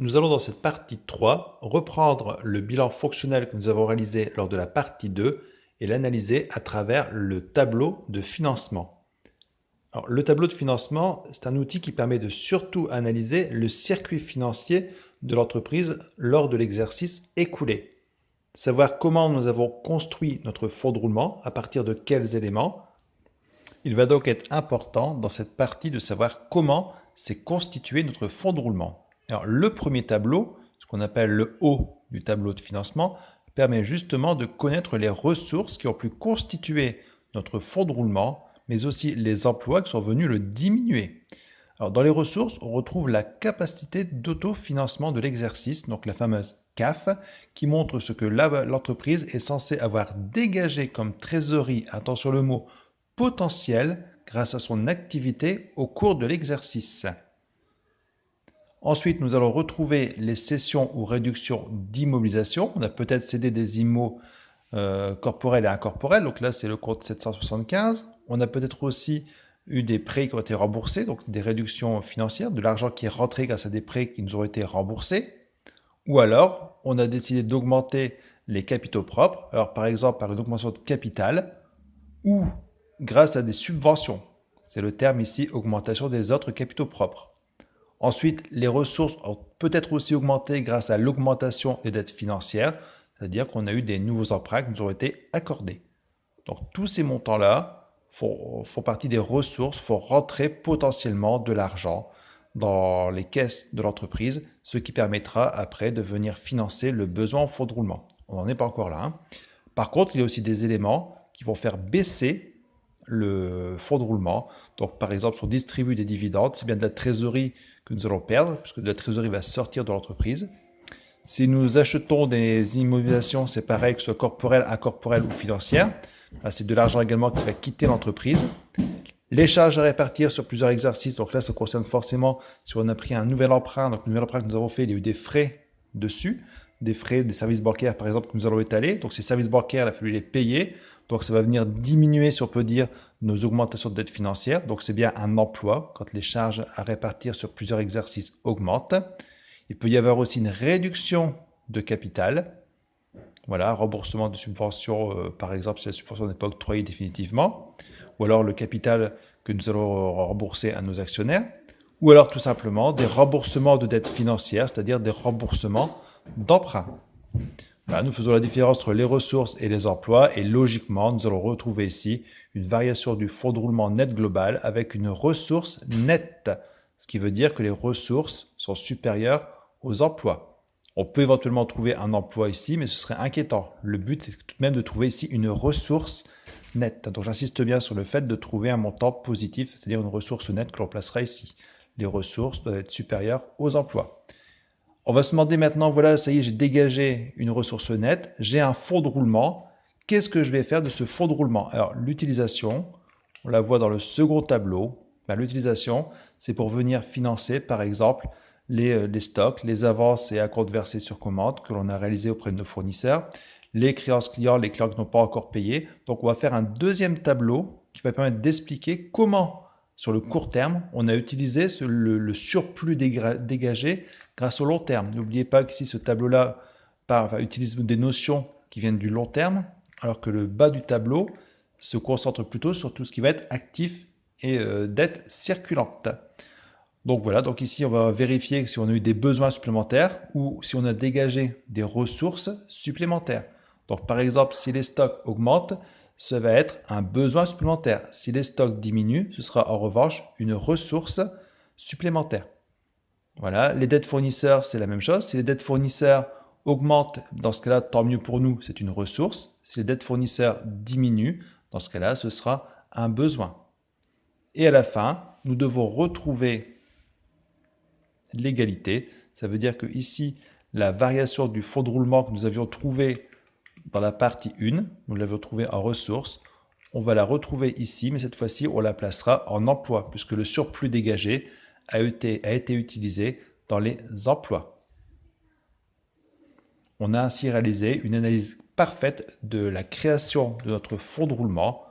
Nous allons dans cette partie 3 reprendre le bilan fonctionnel que nous avons réalisé lors de la partie 2 et l'analyser à travers le tableau de financement. Alors, le tableau de financement, c'est un outil qui permet de surtout analyser le circuit financier de l'entreprise lors de l'exercice écoulé. Savoir comment nous avons construit notre fonds de roulement, à partir de quels éléments. Il va donc être important dans cette partie de savoir comment s'est constitué notre fonds de roulement. Alors, le premier tableau, ce qu'on appelle le haut du tableau de financement, permet justement de connaître les ressources qui ont pu constituer notre fonds de roulement, mais aussi les emplois qui sont venus le diminuer. Alors, dans les ressources, on retrouve la capacité d'autofinancement de l'exercice, donc la fameuse CAF, qui montre ce que l'entreprise est censée avoir dégagé comme trésorerie, attention le mot, potentiel grâce à son activité au cours de l'exercice. Ensuite, nous allons retrouver les cessions ou réductions d'immobilisation. On a peut-être cédé des immos corporels et incorporels, donc là c'est le compte 775. On a peut-être aussi eu des prêts qui ont été remboursés, donc des réductions financières, de l'argent qui est rentré grâce à des prêts qui nous ont été remboursés. Ou alors, on a décidé d'augmenter les capitaux propres, alors par exemple par une augmentation de capital, ou grâce à des subventions. C'est le terme ici, augmentation des autres capitaux propres. Ensuite, les ressources ont peut-être aussi augmenté grâce à l'augmentation des dettes financières, c'est-à-dire qu'on a eu des nouveaux emprunts qui nous ont été accordés. Donc tous ces montants-là font partie des ressources, font rentrer potentiellement de l'argent dans les caisses de l'entreprise, ce qui permettra après de venir financer le besoin en fonds de roulement. On n'en est pas encore là. Par contre, il y a aussi des éléments qui vont faire baisser le fonds de roulement. Donc, par exemple, si on distribue des dividendes, c'est bien de la trésorerie que nous allons perdre, puisque de la trésorerie va sortir de l'entreprise. Si nous achetons des immobilisations, c'est pareil, que ce soit corporel, incorporel ou financière. C'est de l'argent également qui va quitter l'entreprise. Les charges à répartir sur plusieurs exercices, donc là, ça concerne forcément si on a pris un nouvel emprunt. Donc, le nouvel emprunt que nous avons fait, il y a eu des frais dessus, des frais des services bancaires, par exemple, que nous allons étaler. Donc, ces services bancaires, il a fallu les payer. Donc, ça va venir diminuer, si on peut dire, nos augmentations de dette financière. Donc, c'est bien un emploi quand les charges à répartir sur plusieurs exercices augmentent. Il peut y avoir aussi une réduction de capital. Voilà, remboursement de subventions, par exemple, si la subvention n'est pas octroyée définitivement. Ou alors le capital que nous allons rembourser à nos actionnaires. Ou alors tout simplement des remboursements de dettes financières, c'est-à-dire des remboursements d'emprunts. Voilà, nous faisons la différence entre les ressources et les emplois et logiquement, nous allons retrouver ici une variation du fonds de roulement net global avec une ressource nette, ce qui veut dire que les ressources sont supérieures aux emplois. On peut éventuellement trouver un emploi ici, mais ce serait inquiétant. Le but, c'est tout de même de trouver ici une ressource nette. Donc j'insiste bien sur le fait de trouver un montant positif, c'est-à-dire une ressource nette que l'on placera ici. Les ressources doivent être supérieures aux emplois. On va se demander maintenant, voilà, ça y est, j'ai dégagé une ressource nette, j'ai un fonds de roulement. Qu'est-ce que je vais faire de ce fonds de roulement? Alors, l'utilisation, on la voit dans le second tableau. L'utilisation, c'est pour venir financer, par exemple, les stocks, les avances et acomptes versés sur commande que l'on a réalisés auprès de nos fournisseurs, les créances clients, les clients qui n'ont pas encore payé. Donc, on va faire un deuxième tableau qui va permettre d'expliquer comment, sur le court terme, on a utilisé le surplus dégagé grâce au long terme. N'oubliez pas qu'ici, ce tableau-là utilise des notions qui viennent du long terme, alors que le bas du tableau se concentre plutôt sur tout ce qui va être actif et dette circulante. Donc voilà, donc ici, on va vérifier si on a eu des besoins supplémentaires ou si on a dégagé des ressources supplémentaires. Donc par exemple, si les stocks augmentent, ça va être un besoin supplémentaire. Si les stocks diminuent, ce sera en revanche une ressource supplémentaire. Voilà, les dettes fournisseurs, c'est la même chose. Si les dettes fournisseurs augmentent, dans ce cas-là, tant mieux pour nous, c'est une ressource. Si les dettes fournisseurs diminuent, dans ce cas-là, ce sera un besoin. Et à la fin, nous devons retrouver l'égalité. Ça veut dire que ici, la variation du fonds de roulement que nous avions trouvé dans la partie 1, nous l'avions trouvé en ressources, on va la retrouver ici, mais cette fois-ci, on la placera en emploi, puisque le surplus dégagé a été utilisé dans les emplois. On a ainsi réalisé une analyse parfaite de la création de notre fonds de roulement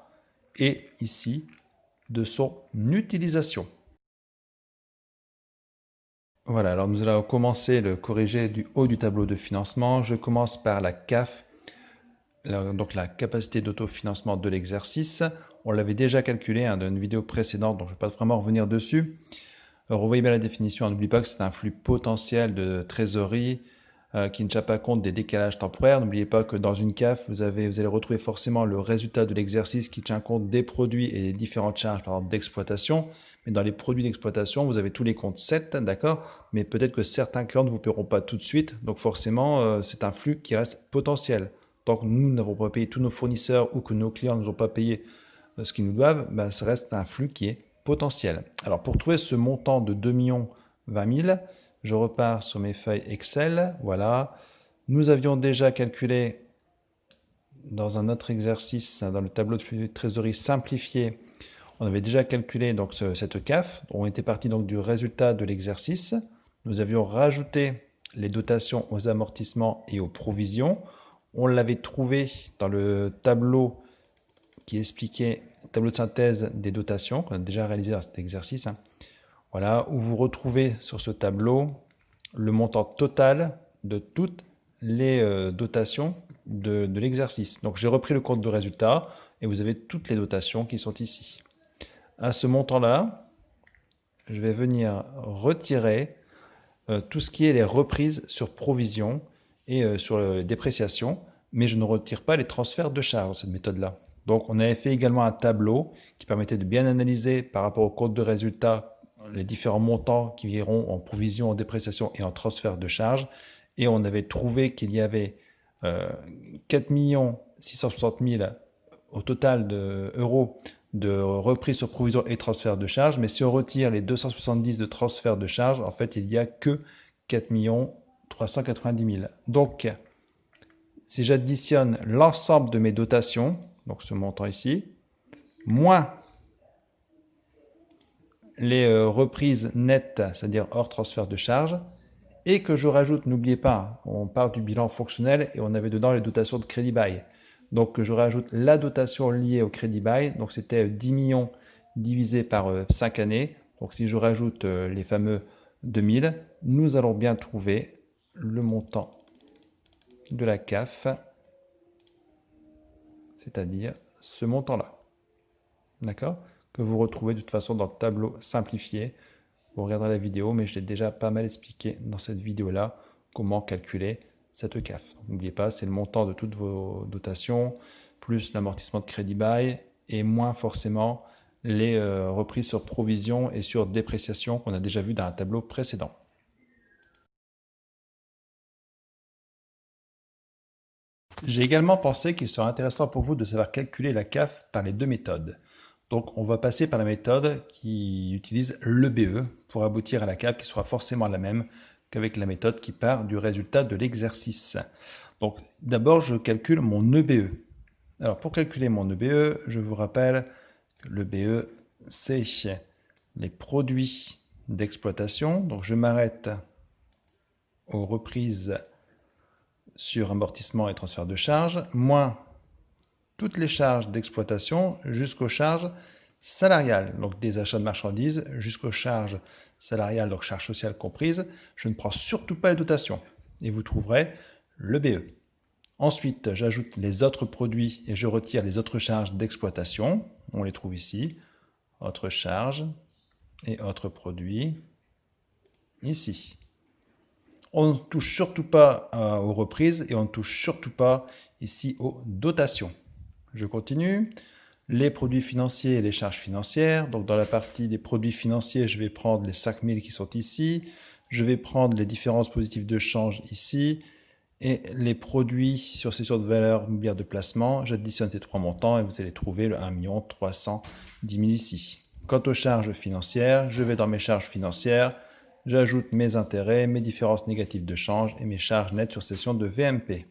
et ici de son utilisation. Voilà, alors nous allons commencer le corriger du haut du tableau de financement. Je commence par la CAF, donc la capacité d'autofinancement de l'exercice. On l'avait déjà calculé dans une vidéo précédente, donc je ne vais pas vraiment revenir dessus. Alors, vous voyez bien la définition, n'oubliez pas que c'est un flux potentiel de trésorerie qui ne tient pas compte des décalages temporaires. N'oubliez pas que dans une CAF, vous allez retrouver forcément le résultat de l'exercice qui tient compte des produits et des différentes charges, par exemple d'exploitation. Mais dans les produits d'exploitation, vous avez tous les comptes 7, d'accord? Mais peut-être que certains clients ne vous paieront pas tout de suite. Donc forcément, c'est un flux qui reste potentiel. Tant que nous n'avons pas payé tous nos fournisseurs ou que nos clients ne nous ont pas payé ce qu'ils nous doivent, ben, ça reste un flux qui est potentiel. Alors pour trouver ce montant de 2 20 000, je repars sur mes feuilles Excel. Voilà. Nous avions déjà calculé dans un autre exercice, dans le tableau de trésorerie simplifié, on avait déjà calculé donc cette CAF. On était parti donc du résultat de l'exercice. Nous avions rajouté les dotations aux amortissements et aux provisions. On l'avait trouvé dans le tableau qui expliquait le tableau de synthèse des dotations qu'on a déjà réalisé dans cet exercice. Voilà, où vous retrouvez sur ce tableau le montant total de toutes les dotations de l'exercice. Donc j'ai repris le compte de résultat et vous avez toutes les dotations qui sont ici. À ce montant-là, je vais venir retirer tout ce qui est les reprises sur provision et sur les dépréciations, mais je ne retire pas les transferts de charges dans cette méthode-là. Donc on avait fait également un tableau qui permettait de bien analyser par rapport au compte de résultat les différents montants qui iront en provision, en dépréciation et en transfert de charges. Et on avait trouvé qu'il y avait 4 660 000 au total d'euros de reprise sur provision et transfert de charges. Mais si on retire les 270 de transfert de charges, en fait, il n'y a que 4 390 000. Donc, si j'additionne l'ensemble de mes dotations, donc ce montant ici, moins les reprises nettes, c'est-à-dire hors transfert de charges, et que je rajoute, n'oubliez pas, on part du bilan fonctionnel et on avait dedans les dotations de crédit bail. Donc je rajoute la dotation liée au crédit bail, donc c'était 10 millions divisé par 5 années. Donc si je rajoute les fameux 2000, nous allons bien trouver le montant de la CAF, c'est-à-dire ce montant-là. D'accord? Que vous retrouvez de toute façon dans le tableau simplifié. Vous regarderez la vidéo, mais je l'ai déjà pas mal expliqué dans cette vidéo-là, comment calculer cette CAF. N'oubliez pas, c'est le montant de toutes vos dotations, plus l'amortissement de crédit bail, et moins forcément les reprises sur provision et sur dépréciation qu'on a déjà vu dans un tableau précédent. J'ai également pensé qu'il serait intéressant pour vous de savoir calculer la CAF par les deux méthodes. Donc on va passer par la méthode qui utilise l'EBE pour aboutir à la CAF qui sera forcément la même qu'avec la méthode qui part du résultat de l'exercice. Donc d'abord je calcule mon EBE. Alors pour calculer mon EBE, je vous rappelle que l'EBE c'est les produits d'exploitation. Donc je m'arrête aux reprises sur amortissement et transfert de charges, moins toutes les charges d'exploitation jusqu'aux charges salariales, donc des achats de marchandises jusqu'aux charges salariales, donc charges sociales comprises. Je ne prends surtout pas les dotations et vous trouverez le BE. Ensuite, j'ajoute les autres produits et je retire les autres charges d'exploitation. On les trouve ici, autres charges et autres produits, ici. On ne touche surtout pas aux reprises et on ne touche surtout pas ici aux dotations. Je continue. Les produits financiers et les charges financières. Donc dans la partie des produits financiers, je vais prendre les 5000 qui sont ici. Je vais prendre les différences positives de change ici. Et les produits sur cession de valeur immobilière de placement, j'additionne ces trois montants et vous allez trouver le 1 310 000 ici. Quant aux charges financières, je vais dans mes charges financières. J'ajoute mes intérêts, mes différences négatives de change et mes charges nettes sur cession de VMP.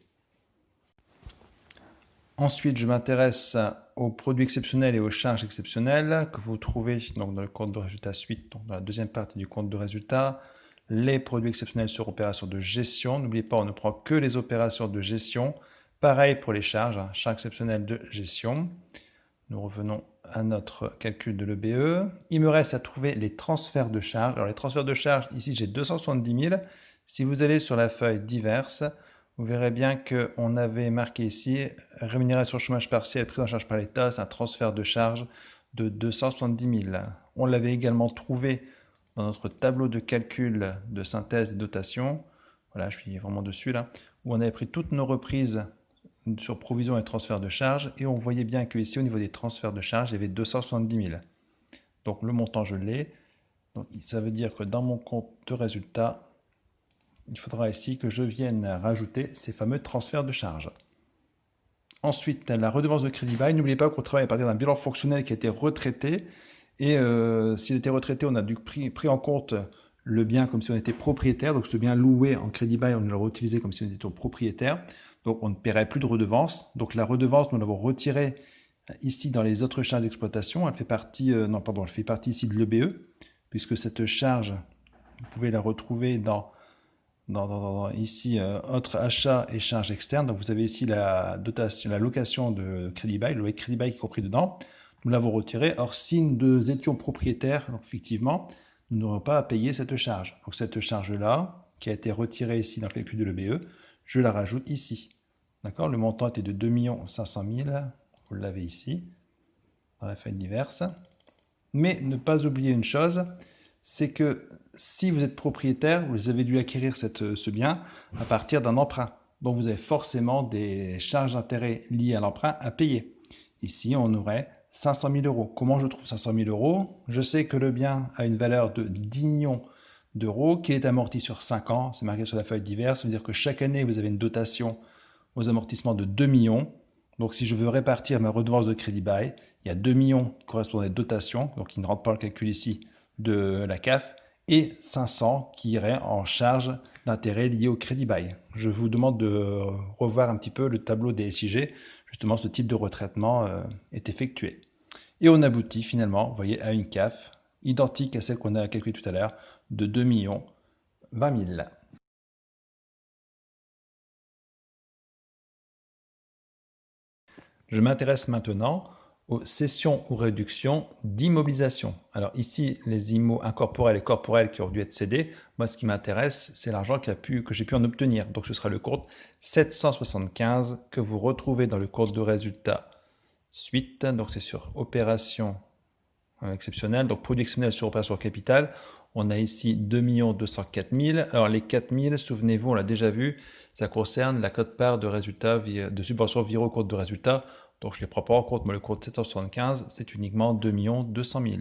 Ensuite, je m'intéresse aux produits exceptionnels et aux charges exceptionnelles que vous trouvez donc dans le compte de résultat suite, donc dans la deuxième partie du compte de résultat. Les produits exceptionnels sur opérations de gestion. N'oubliez pas, on ne prend que les opérations de gestion. Pareil pour les charges, charges exceptionnelles de gestion. Nous revenons à notre calcul de l'EBE. Il me reste à trouver les transferts de charges. Alors les transferts de charges, ici j'ai 270 000. Si vous allez sur la feuille diverses, vous verrez bien qu'on avait marqué ici rémunération chômage partiel prise en charge par l'État, c'est un transfert de charges de 270 000. On l'avait également trouvé dans notre tableau de calcul de synthèse des dotations. Voilà, je suis vraiment dessus là, où on avait pris toutes nos reprises sur provision et transfert de charges, et on voyait bien qu'ici, au niveau des transferts de charges, il y avait 270 000. Donc le montant, je l'ai. Donc ça veut dire que dans mon compte de résultat, il faudra ici que je vienne rajouter ces fameux transferts de charges. Ensuite, la redevance de crédit bail. N'oubliez pas qu'on travaille à partir d'un bilan fonctionnel qui a été retraité. Et s'il était retraité, on a dû pris en compte le bien comme si on était propriétaire. Donc ce bien loué en crédit bail, on l'a utilisé comme si on était propriétaire. Donc on ne paierait plus de redevance. Donc la redevance, nous l'avons retirée ici dans les autres charges d'exploitation. Elle fait partie, elle fait partie ici de l'EBE, puisque cette charge, vous pouvez la retrouver dans ici autres achats et charges externes. Donc vous avez ici la dotation, la location de crédit bail, le loyer de crédit bail qui est compris dedans. Nous l'avons retiré. Or, si nous étions propriétaires, donc effectivement, nous n'aurions pas à payer cette charge. Donc cette charge-là, qui a été retirée ici dans le calcul de l'EBE, je la rajoute ici. D'accord? Le montant était de 2 500 000. Vous l'avez ici, dans la feuille diverse. Mais ne pas oublier une chose, c'est que si vous êtes propriétaire, vous avez dû acquérir ce bien à partir d'un emprunt. Donc vous avez forcément des charges d'intérêt liées à l'emprunt à payer. Ici, on aurait 500 000 euros. Comment je trouve 500 000 euros? Je sais que le bien a une valeur de 10 millions d'euros, qu'il est amorti sur 5 ans. C'est marqué sur la feuille diverse. Ça veut dire que chaque année, vous avez une dotation aux amortissements de 2 millions. Donc si je veux répartir ma redevance de crédit bail, il y a 2 millions qui correspondent à des dotations, donc qui ne rentrent pas dans le calcul ici de la CAF, et 500 qui iraient en charge d'intérêt liés au crédit bail. Je vous demande de revoir un petit peu le tableau des SIG. Justement, ce type de retraitement est effectué. Et on aboutit finalement, vous voyez, à une CAF identique à celle qu'on a calculée tout à l'heure, de 2 20 000. Je m'intéresse maintenant aux cessions ou réductions d'immobilisation. Alors ici, les IMO incorporels et corporels qui ont dû être cédés, moi ce qui m'intéresse, c'est l'argent que j'ai pu en obtenir. Donc ce sera le compte 775 que vous retrouvez dans le compte de résultat suite. Donc c'est sur opération exceptionnelle, donc produit exceptionnel sur opération capital. On a ici 2 204 000. Alors les 4 000, souvenez-vous, on l'a déjà vu, ça concerne la quote-part de résultats de subvention virée au compte de résultat. Donc je ne les prends pas en compte, mais le compte 775, c'est uniquement 2 200 000.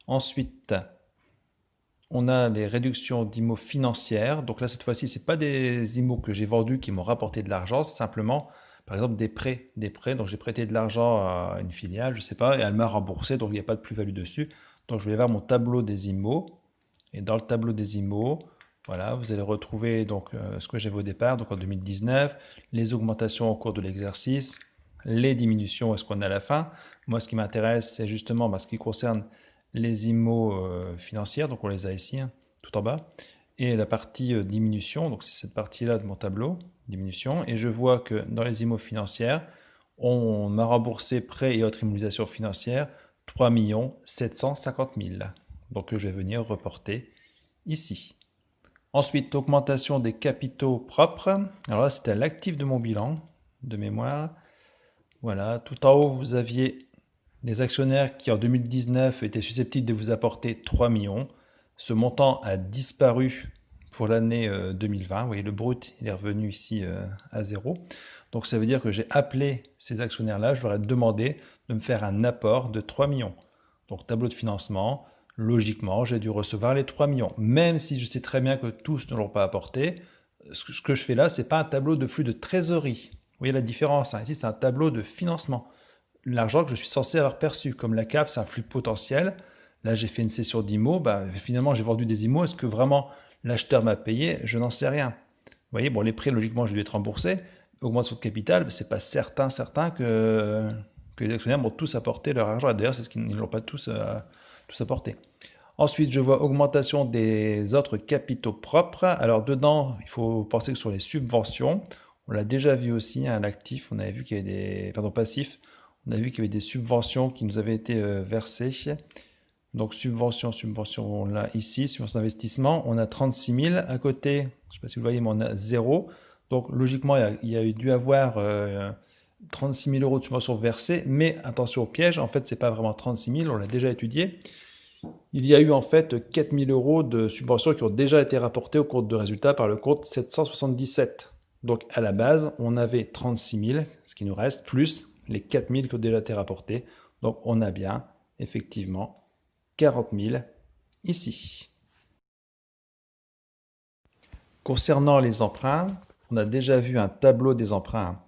Ensuite, on a les réductions d'IMO financières. Donc là, cette fois-ci, ce n'est pas des IMO que j'ai vendus qui m'ont rapporté de l'argent, c'est simplement, par exemple, des prêts. Donc j'ai prêté de l'argent à une filiale, je ne sais pas, et elle m'a remboursé, donc il n'y a pas de plus-value dessus. Donc je vais voir mon tableau des IMO. Et dans le tableau des IMO, voilà, vous allez retrouver donc, ce que j'avais au départ, donc en 2019, les augmentations au cours de l'exercice, les diminutions, est-ce qu'on est à la fin. Moi, ce qui m'intéresse, c'est justement ce qui concerne les IMO financières, donc on les a ici, hein, tout en bas, et la partie diminution, donc c'est cette partie-là de mon tableau, diminution, et je vois que dans les IMO financières, on m'a remboursé prêts et autres immobilisations financières 3 750 000. Donc je vais venir reporter ici. Ensuite, augmentation des capitaux propres. Alors là, c'était l'actif de mon bilan de mémoire. Voilà, tout en haut, vous aviez des actionnaires qui en 2019 étaient susceptibles de vous apporter 3 millions. Ce montant a disparu pour l'année 2020. Vous voyez, le brut, il est revenu ici à zéro. Donc ça veut dire que j'ai appelé ces actionnaires-là, je leur ai demandé de me faire un apport de 3 millions. Donc tableau de financement, logiquement, j'ai dû recevoir les 3 millions. Même si je sais très bien que tous ne l'ont pas apporté, ce que je fais là, ce n'est pas un tableau de flux de trésorerie. Vous voyez la différence, hein. Ici, c'est un tableau de financement. L'argent que je suis censé avoir perçu, comme la CAF, c'est un flux potentiel. Là, j'ai fait une cession d'IMO. Finalement, j'ai vendu des IMO. Est-ce que vraiment l'acheteur m'a payé? Je n'en sais rien. Vous voyez, bon, les prêts, logiquement, je vais être remboursé. Augmentation de capital, ce n'est pas certain que les actionnaires vont tous apporter leur argent. D'ailleurs, c'est ce qu'ils ne l'ont pas tous apporté. Ensuite, je vois augmentation des autres capitaux propres. Alors, dedans, il faut penser que sur les subventions, on l'a déjà vu aussi, un actif, on avait vu qu'il y avait des... Pardon, passifs, On a vu qu'il y avait des subventions qui nous avaient été versées. Donc subvention, là, ici, subvention d'investissement, on a 36 000 à côté, je ne sais pas si vous voyez, mais on a 0. Donc logiquement, il y a dû avoir 36 000 euros de subvention versée, mais attention au piège, en fait, ce n'est pas vraiment 36 000, on l'a déjà étudié. Il y a eu en fait 4 000 euros de subventions qui ont déjà été rapportées au compte de résultat par le compte 777. Donc à la base, on avait 36 000, ce qui nous reste, plus les 4 000 qui ont déjà été rapportés. Donc on a bien, effectivement, 40 000 ici. Concernant les emprunts, on a déjà vu un tableau des emprunts.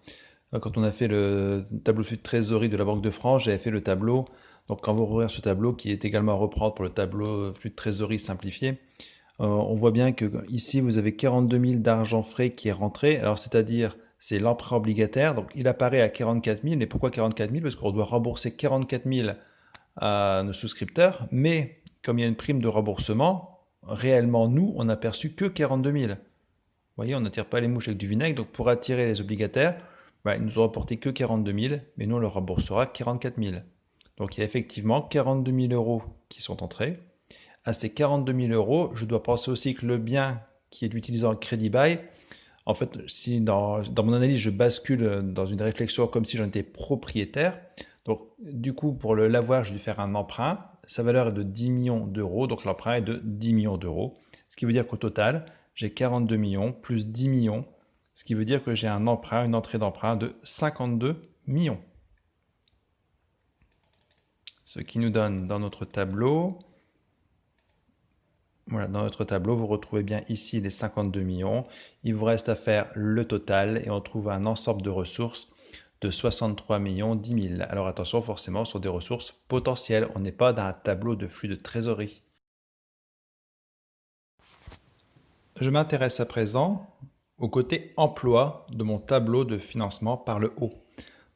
Quand on a fait le tableau de flux de trésorerie de la Banque de France, j'avais fait le tableau. Donc quand vous regardez ce tableau, qui est également à reprendre pour le tableau flux de trésorerie simplifié, on voit bien que ici vous avez 42 000 d'argent frais qui est rentré. Alors c'est-à-dire, c'est l'emprunt obligataire. Donc il apparaît à 44 000. Mais pourquoi 44 000? Parce qu'on doit rembourser 44 000 à nos souscripteurs. Mais comme il y a une prime de remboursement, réellement, nous, on n'a perçu que 42 000. Vous voyez, on n'attire pas les mouches avec du vinaigre. Donc pour attirer les obligataires, ils nous ont rapporté que 42 000. Mais nous, on leur remboursera 44 000. Donc il y a effectivement 42 000 euros qui sont entrés. À ces 42 000 euros, je dois penser aussi que le bien qui est utilisé en crédit bail, en fait, si dans mon analyse, je bascule dans une réflexion comme si j'en étais propriétaire, donc du coup, pour l'avoir, j'ai dû faire un emprunt. Sa valeur est de 10 millions d'euros, donc l'emprunt est de 10 millions d'euros. Ce qui veut dire qu'au total, j'ai 42 millions plus 10 millions, ce qui veut dire que j'ai un emprunt, une entrée d'emprunt de 52 millions. Ce qui nous donne dans notre tableau, voilà, dans notre tableau, vous retrouvez bien ici les 52 millions. Il vous reste à faire le total et on trouve un ensemble de ressources de 63 millions 10 000. Alors attention, forcément, sur des ressources potentielles. On n'est pas dans un tableau de flux de trésorerie. Je m'intéresse à présent au côté emploi de mon tableau de financement par le haut.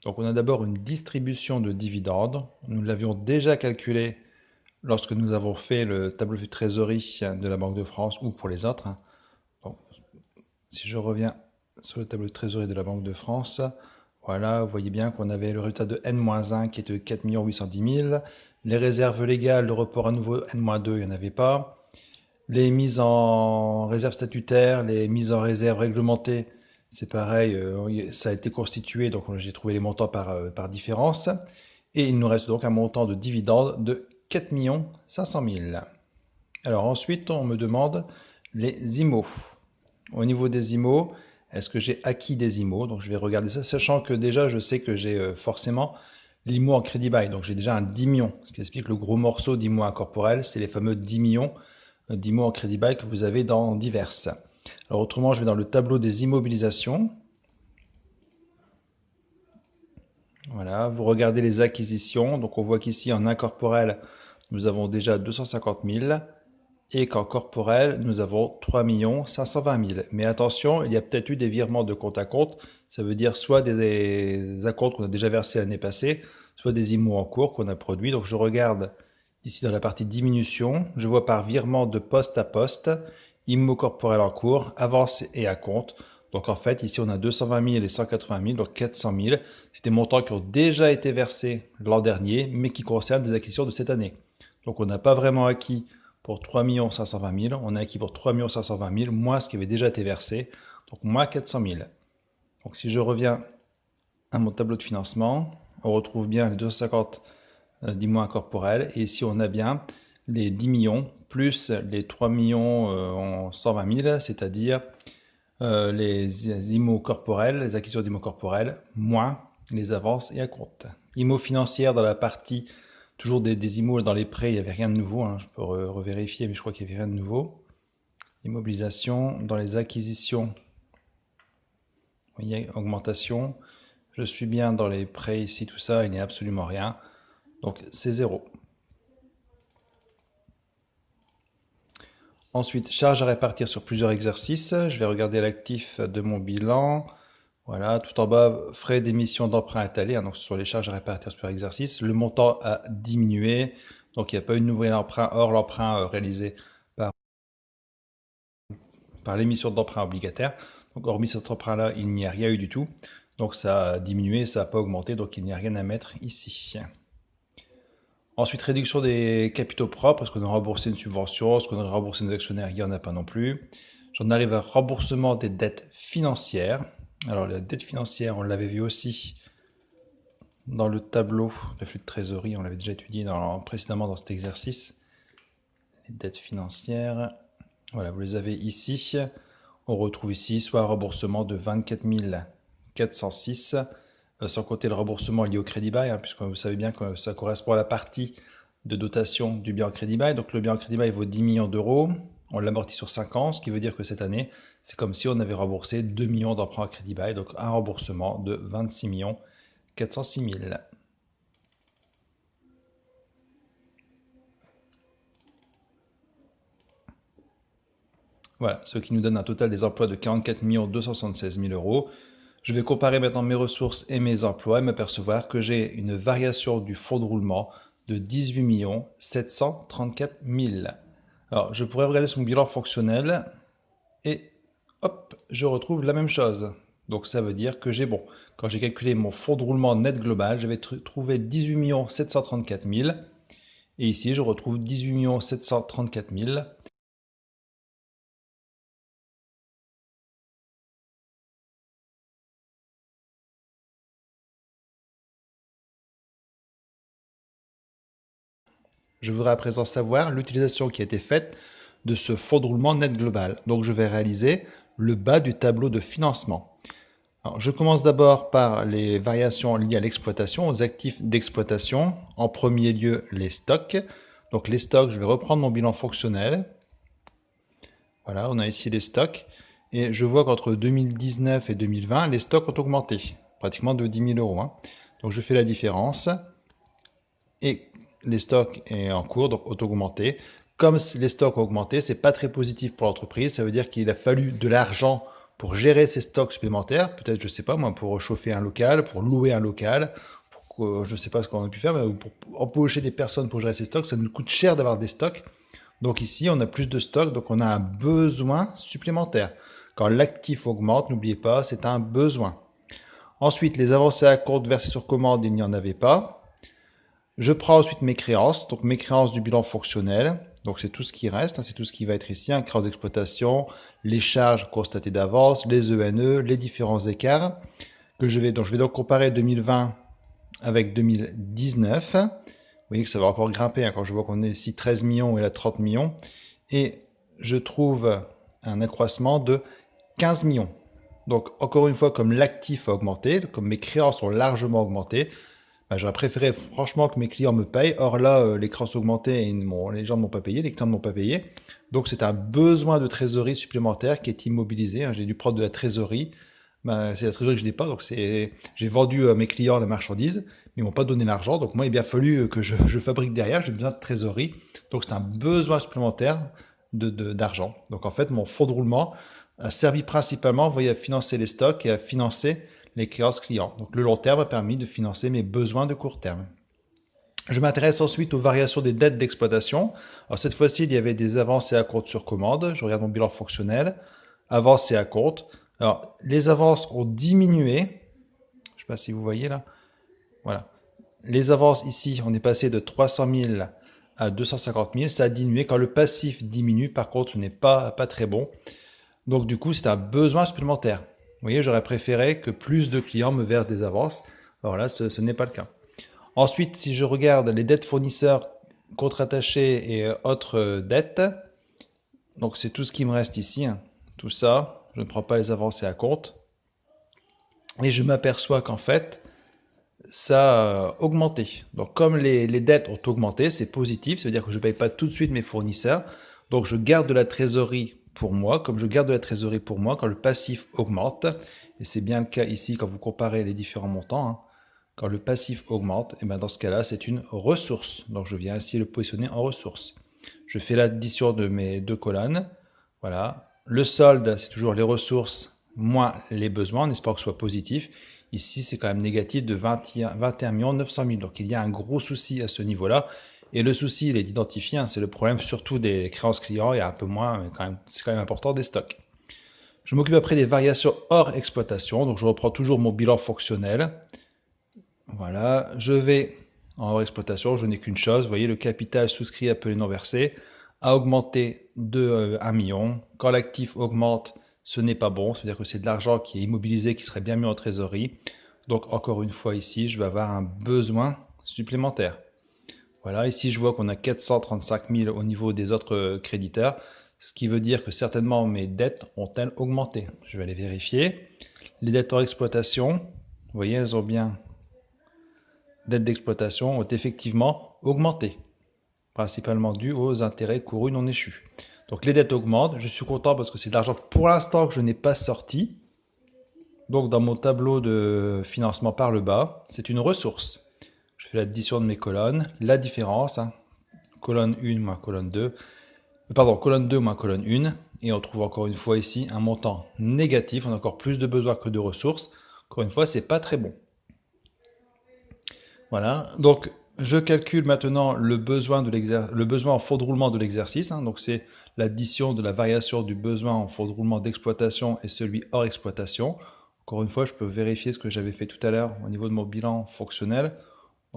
Donc on a d'abord une distribution de dividendes. Nous l'avions déjà calculé lorsque nous avons fait le tableau de trésorerie de la Banque de France ou pour les autres. Bon, si je reviens sur le tableau de trésorerie de la Banque de France, voilà, vous voyez bien qu'on avait le résultat de N-1 qui était de 4 810 000. Les réserves légales, le report à nouveau N-2, il n'y en avait pas. Les mises en réserve statutaire, les mises en réserve réglementées, c'est pareil, ça a été constitué, donc j'ai trouvé les montants par différence. Et il nous reste donc un montant de dividendes de 4 500 000. Alors ensuite, on me demande les IMO. Au niveau des IMO, est-ce que j'ai acquis des IMO? Donc je vais regarder ça, sachant que déjà je sais que j'ai forcément l'IMO en crédit bail. Donc j'ai déjà un 10 millions, ce qui explique le gros morceau d'IMO incorporel, c'est les fameux 10 millions d'IMO en crédit bail que vous avez dans diverses. Alors autrement, je vais dans le tableau des immobilisations. Voilà, vous regardez les acquisitions. Donc on voit qu'ici en incorporel, nous avons déjà 250 000 et qu'en corporel, nous avons 3 520 000. Mais attention, il y a peut-être eu des virements de compte à compte. Ça veut dire soit des acomptes qu'on a déjà versés l'année passée, soit des IMO en cours qu'on a produits. Donc je regarde ici dans la partie diminution, je vois par virement de poste à poste, IMO corporel en cours, avance et acompte. Donc en fait, ici on a 220 000 et 180 000, donc 400 000. C'est des montants qui ont déjà été versés l'an dernier, mais qui concernent des acquisitions de cette année. Donc on n'a pas vraiment acquis pour 3 520 000, on a acquis pour 3 520 000, moins ce qui avait déjà été versé, donc moins 400 000. Donc si je reviens à mon tableau de financement, on retrouve bien les 250 d'IMO incorporels, et ici on a bien les 10 millions plus les 3 120 000, c'est-à-dire les IMO corporels, les acquisitions d'IMO corporels, moins les avances et acomptes. IMO financière dans la partie, toujours des IMO dans les prêts, il n'y avait rien de nouveau, hein, je peux revérifier, mais je crois qu'il n'y avait rien de nouveau. Immobilisation, dans les acquisitions, vous voyez, augmentation, je suis bien dans les prêts ici, tout ça, il n'y a absolument rien, donc c'est zéro. Ensuite, charge à répartir sur plusieurs exercices. Je vais regarder l'actif de mon bilan. Voilà, tout en bas, frais d'émission d'emprunt étalés, hein, donc sur les charges à répartir sur plusieurs exercices. Le montant a diminué, donc il n'y a pas eu de nouvel emprunt, hors l'emprunt réalisé par l'émission d'emprunt obligataire. Donc hormis cet emprunt-là, il n'y a rien eu du tout. Donc ça a diminué, ça n'a pas augmenté, donc il n'y a rien à mettre ici. Ensuite, réduction des capitaux propres. Est-ce qu'on a remboursé une subvention? Est-ce qu'on a remboursé nos actionnaires? Il n'y en a pas non plus. J'en arrive à remboursement des dettes financières. Alors, la dette financière, on l'avait vu aussi dans le tableau de flux de trésorerie. On l'avait déjà étudié précédemment dans cet exercice. Les dettes financières, voilà, vous les avez ici. On retrouve ici soit un remboursement de 24 406, sans compter le remboursement lié au crédit bail, puisque vous savez bien que ça correspond à la partie de dotation du bien en crédit bail. Donc le bien en crédit bail vaut 10 millions d'euros. On l'amortit sur 5 ans, ce qui veut dire que cette année, c'est comme si on avait remboursé 2 millions d'emprunts à crédit bail, donc un remboursement de 26 406 000. Voilà, ce qui nous donne un total des emplois de 44 276 000 euros. Je vais comparer maintenant mes ressources et mes emplois et m'apercevoir que j'ai une variation du fonds de roulement de 18 734 000. Alors, je pourrais regarder son bilan fonctionnel et hop, je retrouve la même chose. Donc ça veut dire que j'ai bon. Quand j'ai calculé mon fonds de roulement net global, j'avais trouvé 18 734 000. Et ici, je retrouve 18 734 000. Je voudrais à présent savoir l'utilisation qui a été faite de ce fonds de roulement net global. Donc je vais réaliser le bas du tableau de financement. Alors, je commence d'abord par les variations liées à l'exploitation, aux actifs d'exploitation. En premier lieu, les stocks. Donc les stocks, je vais reprendre mon bilan fonctionnel. Voilà, on a ici les stocks. Et je vois qu'entre 2019 et 2020, les stocks ont augmenté, pratiquement de 10 000 euros. Donc je fais la différence. Et les stocks est en cours, donc ont augmenté. Comme les stocks ont augmenté, c'est pas très positif pour l'entreprise. Ça veut dire qu'il a fallu de l'argent pour gérer ces stocks supplémentaires. Peut-être, je sais pas moi, pour chauffer un local, pour louer un local, je sais pas ce qu'on a pu faire, mais pour embaucher des personnes pour gérer ces stocks, ça nous coûte cher d'avoir des stocks. Donc ici, on a plus de stocks, donc on a un besoin supplémentaire. Quand l'actif augmente, n'oubliez pas, c'est un besoin. Ensuite, les avancées à compte versées sur commande, il n'y en avait pas. Je prends ensuite mes créances, donc mes créances du bilan fonctionnel. Donc c'est tout ce qui reste, c'est tout ce qui va être ici, créances d'exploitation, les charges constatées d'avance, les ENE, les différents écarts que je vais donc comparer 2020 avec 2019. Vous voyez que ça va encore grimper quand je vois qu'on est ici 13 millions et là 30 millions. Et je trouve un accroissement de 15 millions. Donc encore une fois, comme l'actif a augmenté, comme mes créances ont largement augmenté, j'aurais préféré franchement que mes clients me payent. Or là, les créances ont augmenté et les gens ne m'ont pas payé, les clients ne m'ont pas payé. Donc c'est un besoin de trésorerie supplémentaire qui est immobilisé. J'ai dû prendre de la trésorerie. C'est la trésorerie que je n'ai pas. Donc j'ai vendu à mes clients la marchandise, mais ils m'ont pas donné l'argent. Donc moi, il a bien fallu que je fabrique derrière. J'ai besoin de trésorerie. Donc c'est un besoin supplémentaire d'argent. Donc en fait, mon fonds de roulement a servi principalement, vous voyez, à financer les stocks et à financer les créances clients. Donc le long terme a permis de financer mes besoins de court terme. Je m'intéresse ensuite aux variations des dettes d'exploitation. Alors cette fois-ci, il y avait des avances et acomptes sur commande. Je regarde mon bilan fonctionnel. Avances et acomptes. Alors les avances ont diminué. Je ne sais pas si vous voyez là. Voilà. Les avances ici, on est passé de 300 000 à 250 000. Ça a diminué. Quand le passif diminue, par contre, ce n'est pas très bon. Donc du coup, c'est un besoin supplémentaire. Vous voyez, j'aurais préféré que plus de clients me versent des avances. Alors là, ce n'est pas le cas. Ensuite, si je regarde les dettes fournisseurs, contrats attachés et autres dettes, donc c'est tout ce qui me reste ici. Tout ça, je ne prends pas les avances et à compte. Et je m'aperçois qu'en fait, ça a augmenté. Donc comme les dettes ont augmenté, c'est positif. Ça veut dire que je ne paye pas tout de suite mes fournisseurs. Donc je garde de la trésorerie pour moi, comme je garde de la trésorerie pour moi quand le passif augmente, et c'est bien le cas ici quand vous comparez les différents montants, quand le passif augmente, et bien dans ce cas-là, c'est une ressource. Donc je viens ainsi le positionner en ressource. Je fais l'addition de mes deux colonnes. Voilà. Le solde, c'est toujours les ressources moins les besoins, en espérant que ce soit positif. Ici, c'est quand même négatif de 21 900 000. Donc il y a un gros souci à ce niveau-là. Et le souci, il est d'identifier, c'est le problème surtout des créances clients et un peu moins, mais c'est quand même important des stocks. Je m'occupe après des variations hors exploitation. Donc je reprends toujours mon bilan fonctionnel. Voilà, je vais en hors exploitation, je n'ai qu'une chose. Vous voyez, le capital souscrit appelé non versé a augmenté de 1 million. Quand l'actif augmente, ce n'est pas bon. C'est-à-dire que c'est de l'argent qui est immobilisé, qui serait bien mis en trésorerie. Donc encore une fois ici, je vais avoir un besoin supplémentaire. Voilà, ici je vois qu'on a 435 000 au niveau des autres créditeurs, ce qui veut dire que certainement mes dettes ont-elles augmenté. Je vais aller vérifier. Les dettes hors exploitation, vous voyez, elles ont bien, dettes d'exploitation ont effectivement augmenté, principalement dû aux intérêts courus non échus. Donc les dettes augmentent, je suis content parce que c'est de l'argent pour l'instant que je n'ai pas sorti. Donc dans mon tableau de financement par le bas, c'est une ressource. Je fais l'addition de mes colonnes, la différence, colonne 1 moins colonne 2, pardon, colonne 2 moins colonne 1, et on trouve encore une fois ici un montant négatif, on a encore plus de besoins que de ressources. Encore une fois, c'est pas très bon. Voilà, donc je calcule maintenant le besoin en fonds de roulement de l'exercice, donc c'est l'addition de la variation du besoin en fonds de roulement d'exploitation et celui hors exploitation. Encore une fois, je peux vérifier ce que j'avais fait tout à l'heure au niveau de mon bilan fonctionnel.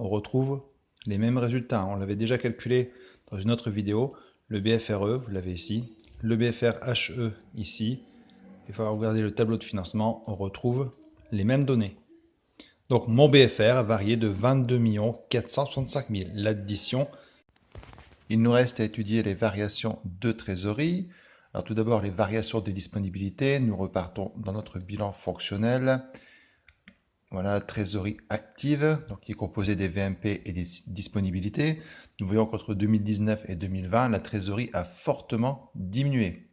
On retrouve les mêmes résultats. On l'avait déjà calculé dans une autre vidéo. Le BFRE, vous l'avez ici. Le BFRHE ici. Il faut regarder le tableau de financement. On retrouve les mêmes données. Donc mon BFR a varié de 22 465 000. L'addition. Il nous reste à étudier les variations de trésorerie. Alors tout d'abord, les variations des disponibilités. Nous repartons dans notre bilan fonctionnel. Voilà, trésorerie active, donc qui est composée des VMP et des disponibilités. Nous voyons qu'entre 2019 et 2020, la trésorerie a fortement diminué.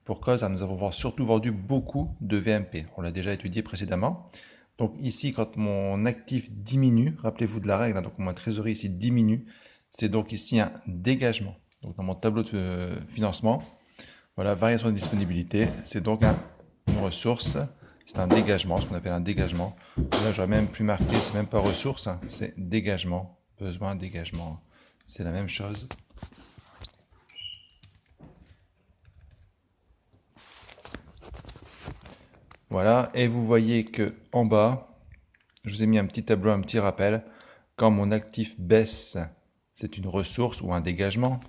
Pour cause, nous avons surtout vendu beaucoup de VMP. On l'a déjà étudié précédemment. Donc ici, quand mon actif diminue, rappelez-vous de la règle, donc ma trésorerie ici diminue, c'est donc ici un dégagement. Donc dans mon tableau de financement, voilà, variation de disponibilité, c'est donc une ressource. C'est un dégagement, ce qu'on appelle un dégagement. Là, j'aurais même pu marquer, c'est même pas ressource, c'est dégagement, besoin, dégagement. C'est la même chose. Voilà, et vous voyez que en bas, je vous ai mis un petit tableau, un petit rappel. Quand mon actif baisse, c'est une ressource ou un dégagement.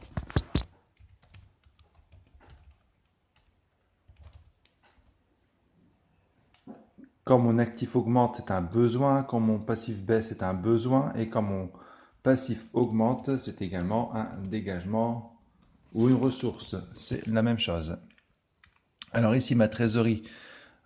Quand mon actif augmente, c'est un besoin. Quand mon passif baisse, c'est un besoin. Et quand mon passif augmente, c'est également un dégagement ou une ressource. C'est la même chose. Alors ici, ma trésorerie,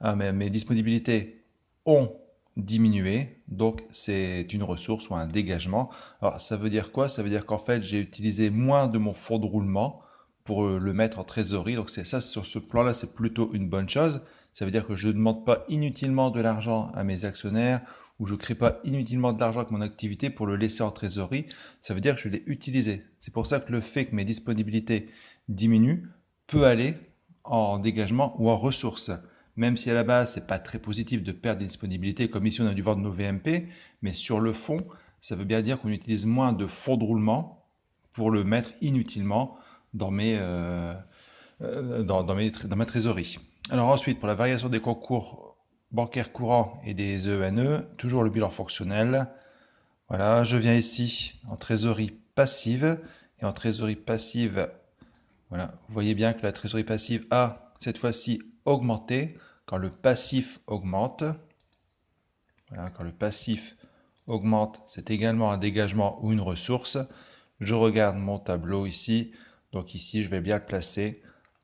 mes disponibilités ont diminué. Donc, c'est une ressource ou un dégagement. Alors, ça veut dire quoi? Ça veut dire qu'en fait, j'ai utilisé moins de mon fonds de roulement pour le mettre en trésorerie. Donc, c'est ça, sur ce plan-là, c'est plutôt une bonne chose. Ça veut dire que je ne demande pas inutilement de l'argent à mes actionnaires ou je ne crée pas inutilement de l'argent avec mon activité pour le laisser en trésorerie. Ça veut dire que je l'ai utilisé. C'est pour ça que le fait que mes disponibilités diminuent peut aller en dégagement ou en ressources. Même si à la base, c'est pas très positif de perdre des disponibilités, comme ici on a dû vendre nos VMP, mais sur le fond, ça veut bien dire qu'on utilise moins de fonds de roulement pour le mettre inutilement dans ma trésorerie. Alors ensuite, pour la variation des concours bancaires courants et des ENE, toujours le bilan fonctionnel. Voilà, je viens ici en trésorerie passive. Et en trésorerie passive, voilà, vous voyez bien que la trésorerie passive a cette fois-ci augmenté quand le passif augmente. Voilà, quand le passif augmente, c'est également un dégagement ou une ressource. Je regarde mon tableau ici. Donc ici, je vais bien le placer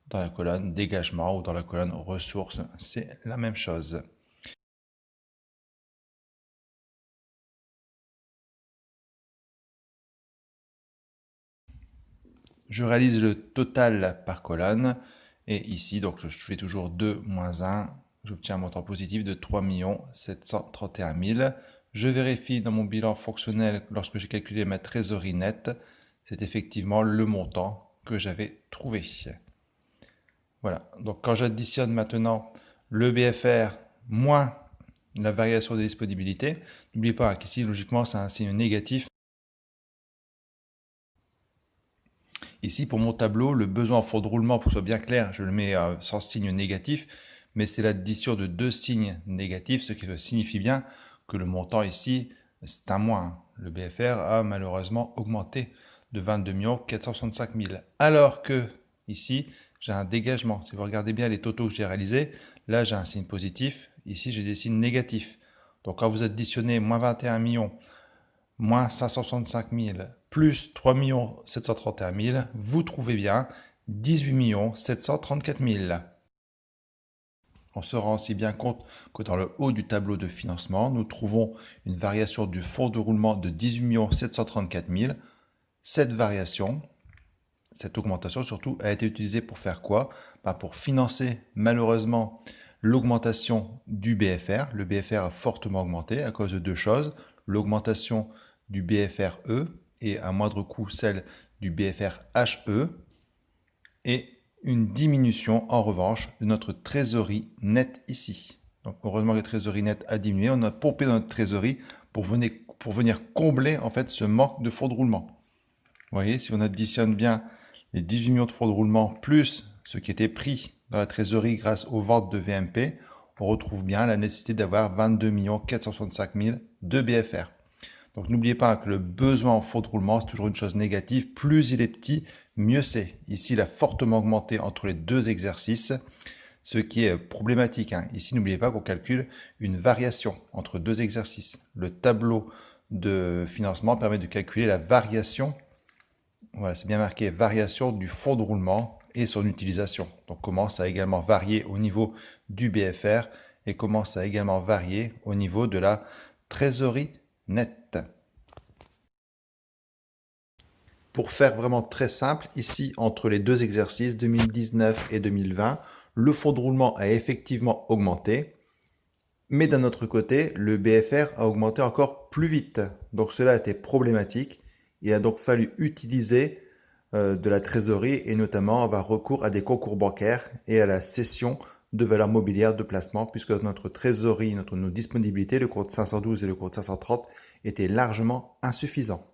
dans la colonne dégagement ou dans la colonne ressources. C'est la même chose. Je réalise le total par colonne. Et ici, donc je fais toujours 2 moins 1. J'obtiens un montant positif de 3 731 000. Je vérifie dans mon bilan fonctionnel lorsque j'ai calculé ma trésorerie nette. C'est effectivement le montant que j'avais trouvé. Voilà, donc quand j'additionne maintenant le BFR moins la variation des disponibilités, n'oubliez pas qu'ici, logiquement, c'est un signe négatif. Ici, pour mon tableau, le besoin en fonds de roulement, pour que ce soit bien clair, je le mets sans signe négatif. mais c'est l'addition de deux signes négatifs, ce qui signifie bien que le montant ici, c'est un moins. Le BFR a malheureusement augmenté de 22 465 000, alors que ici, j'ai un dégagement. Si vous regardez bien les totaux que j'ai réalisés, là j'ai un signe positif, ici j'ai des signes négatifs. Donc quand vous additionnez moins 21 millions, moins 565 000, plus 3 731 000, vous trouvez bien 18 734 000. On se rend aussi bien compte que dans le haut du tableau de financement, nous trouvons une variation du fonds de roulement de 18 734 000. Cette variation, cette augmentation surtout, a été utilisée pour faire quoi? Pour financer malheureusement l'augmentation du BFR. Le BFR a fortement augmenté à cause de deux choses. L'augmentation du BFR-E et à moindre coût celle du BFR-HE et une diminution en revanche de notre trésorerie nette ici. Donc heureusement que la trésorerie nette a diminué, on a pompé dans notre trésorerie pour venir combler en fait ce manque de fonds de roulement. Vous voyez, si on additionne bien les 18 millions de fonds de roulement plus ce qui était pris dans la trésorerie grâce aux ventes de VMP, on retrouve bien la nécessité d'avoir 22 465 000 de BFR. Donc n'oubliez pas que le besoin en fonds de roulement, c'est toujours une chose négative. Plus il est petit, mieux c'est. Ici, il a fortement augmenté entre les deux exercices, ce qui est problématique. Ici, n'oubliez pas qu'on calcule une variation entre deux exercices. Le tableau de financement permet de calculer la variation. Voilà, c'est bien marqué, variation du fonds de roulement et son utilisation. Donc comment ça a également varié au niveau du BFR et comment ça a également varié au niveau de la trésorerie nette. Pour faire vraiment très simple, ici, entre les deux exercices, 2019 et 2020, le fonds de roulement a effectivement augmenté, mais d'un autre côté, le BFR a augmenté encore plus vite. Donc cela a été problématique. Il a donc fallu utiliser de la trésorerie et notamment avoir recours à des concours bancaires et à la cession de valeurs mobilières de placement puisque notre trésorerie, nos disponibilités, le compte 512 et le compte 530 étaient largement insuffisants.